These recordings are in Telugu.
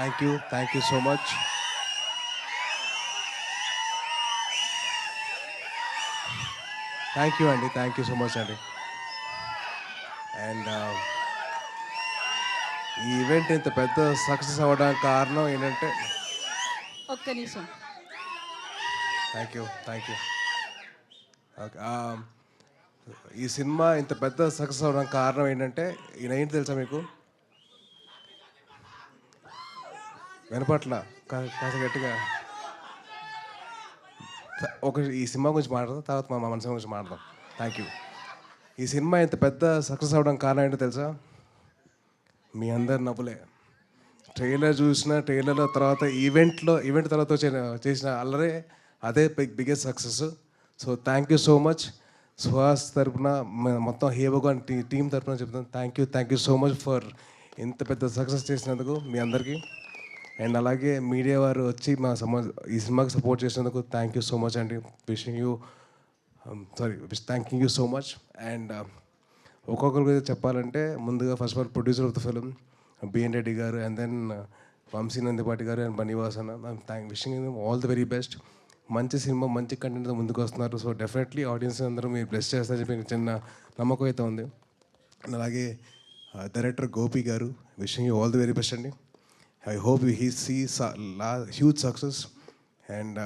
Thank you so much. Thank you so much అండి. అండ్ ఈ ఈవెంట్ ఇంత పెద్ద సక్సెస్ అవ్వడానికి కారణం ఏంటంటే ఒక్క నిమిషం. Thank you okay. ఈ సినిమా ఇంత పెద్ద సక్సెస్ అవ్వడానికి కారణం ఏంటంటే ఈయన ఏంటి తెలుసా మీకు? వినపట్ల కాస్త గట్టిగా ఈ సినిమా గురించి మాట్లాడదాం, తర్వాత మన సినిమా గురించి మాట్లాడదాం. Thank you. ఈ సినిమా ఇంత పెద్ద సక్సెస్ అవ్వడానికి కారణం ఏంటో తెలుసా? మీ అందరి నవ్వులే. ట్రైలర్ ట్రైలర్లో తర్వాత ఈవెంట్ తర్వాత చేసిన అల్లరే అదే biggest success. So thank you so much. Suhas తరపున మొత్తం హేవగాన్ టీం తరపున చెప్తాను thank you so much for ఇంత పెద్ద సక్సెస్ చేసినందుకు మీ అందరికీ. అండ్ అలాగే మీడియా వారు వచ్చి ఈ సినిమాకి సపోర్ట్ చేసినందుకు థ్యాంక్ యూ సో మచ్ అండి. Thanking you so much. And ఒక్కొక్కరి గురించి చెప్పాలంటే ముందుగా first of all producer of the film BN Reddy garu, and then Vamshi Nandipati garu and Bunny Vas అన్న. Wishing all the very best. మంచి సినిమా మంచి కంటెంట్తో ముందుకు వస్తున్నారు. సో డెఫినెట్లీ ఆడియన్స్ అందరూ మీరు బ్లెస్ చేస్తారని చెప్పి చిన్న నమ్మకం అయితే ఉంది. అండ్ అలాగే director Gopi garu, wishing you all the very best అండి. I hope he sees huge success. And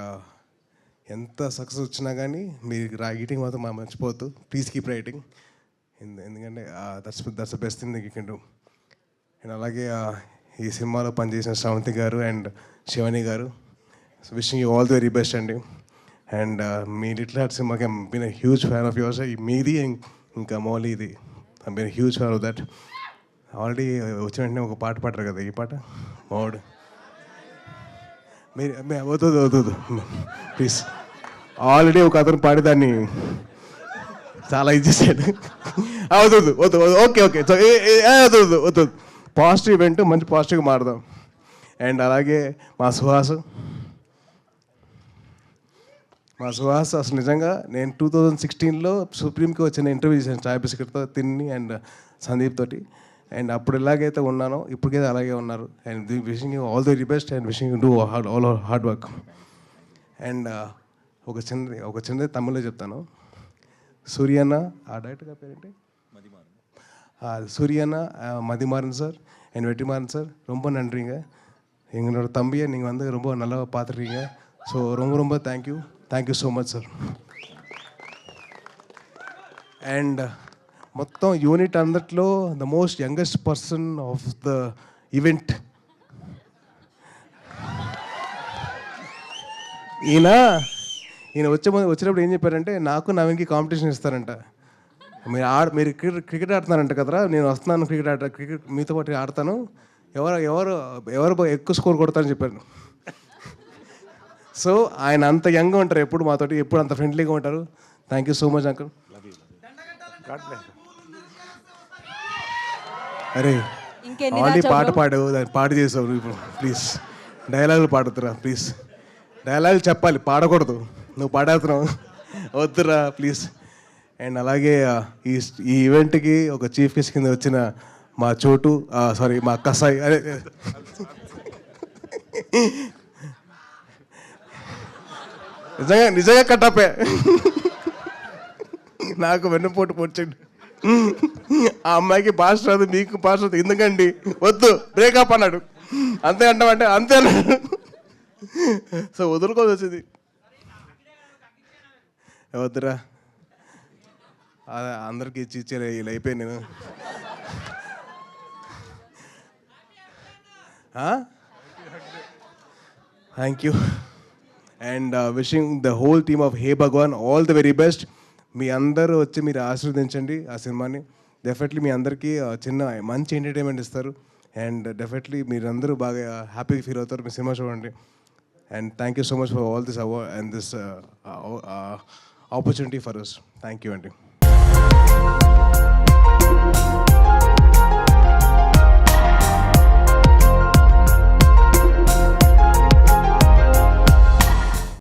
ఎంత సక్సెస్ వచ్చినా కానీ మీరు రైటింగ్ మాత్రం మర్చిపోవద్దు. ప్లీజ్ కీప్ రైటింగ్, ఎందుకంటే that's the best thing you can do. And అలాగే ఈ సినిమాలో పనిచేసిన Sravanthi garu and Shivani garu, so wishing you all the very best అండి. అండ్ మీ లిటిల్ హార్ట్ సినిమాకి been a huge fan of yours. మీది ఇంకా మౌలీది I been huge fan of that. Already వచ్చిన వెంటనే ఒక పాట పాడరు కదా, ఈ పాట మౌడ్ మీరు అవుతుంది ప్లీజ్. ఆల్రెడీ ఒక అతను పాడేదాన్ని చాలా ఇది చేశాడు. అవుతుంది ఓకే సో వద్దు పాజిటివ్ ఈవెంట్, మంచి పాజిటివ్గా మాడదాం. అండ్ అలాగే మా సుహాస్ అసలు నిజంగా నేను 2016లో సుప్రీంకి వచ్చిన ఇంటర్వ్యూ చేశాను చాయ్ బిస్కెట్తో తిన్ని అండ్ సందీప్ తోటి. అండ్ అప్పుడు ఎలాగైతే ఉన్నానో ఇప్పటికైతే అలాగే ఉన్నారు. And wishing you all the very best and wishing you do all hard work. And ఒక చిన్నది తమిళ్లో చెప్తాను. సూర్యన్న ఆ డైరెక్టర్ గారి పేరేంటి? சூரியண்ண மதிமாறன் சார் என் வெற்றிமாறன் சார் ரொம்ப நன்றிங்க. எங்களோட தம்பியை நீங்கள் வந்து ரொம்ப நல்லா பார்த்துருக்கீங்க. ஸோ ரொம்ப thank you so much sir. And మొత్తం యూనిట్ అందట్లో the most youngest person of the event ఈయన వచ్చినప్పుడు ఏం చెప్పారంటే నాకు నవీన్కి కాంపిటీషన్ ఇస్తారంట. మీరు క్రికెట్ ఆడుతున్నారంట కదరా, నేను వస్తున్నాను క్రికెట్ మీతో పాటు ఆడతాను, ఎవరు ఎక్కువ స్కోర్ కొడతారని చెప్పాను. సో ఆయన అంత యంగ్గా ఉంటారు, ఎప్పుడు మాతోటి ఎప్పుడు అంత ఫ్రెండ్లీగా ఉంటారు. Thank you so much uncle. అరే ఆల్రెడీ పాట చేసావు ఇప్పుడు, ప్లీజ్ డైలాగులు పాడుతురా ప్లీజ్. డైలాగులు చెప్పాలి, పాడకూడదు. నువ్వు పాడేస్తున్నావు, వద్దురా ప్లీజ్. అండ్ అలాగే ఈ ఈవెంట్కి ఒక చీఫ్ గెస్ట్ కింద వచ్చిన మా చోటు మా కసాయి, అదే నిజంగా కట్టపే నాకు వెన్నుపోటు పొడిచండి. ఆ అమ్మాయికి భాష రాదు, మీకు భాష రాదు, ఎందుకండి వద్దు బ్రేకప్ అన్నాడు. అంతే అంటామంటే అంతే అన్నాడు. సో వదులుకోవాల్సి వచ్చింది. వద్దురా అందరికి ఇచ్చారు, ఇలా అయిపోయాను నేను. Thank you and wishing the whole team of hey Bhagavan all the very best. మీ అందరూ వచ్చి మీరు ఆశీర్వదించండి ఆ సినిమాని. డెఫినెట్లీ మీ అందరికీ చిన్న మంచి ఎంటర్టైన్మెంట్ ఇస్తారు. అండ్ డెఫినెట్లీ మీరందరూ బాగా హ్యాపీగా ఫీల్ అవుతారు మీ సినిమా చూడండి. And thank you so much for all this award and this opportunity for us. Thank you అండి.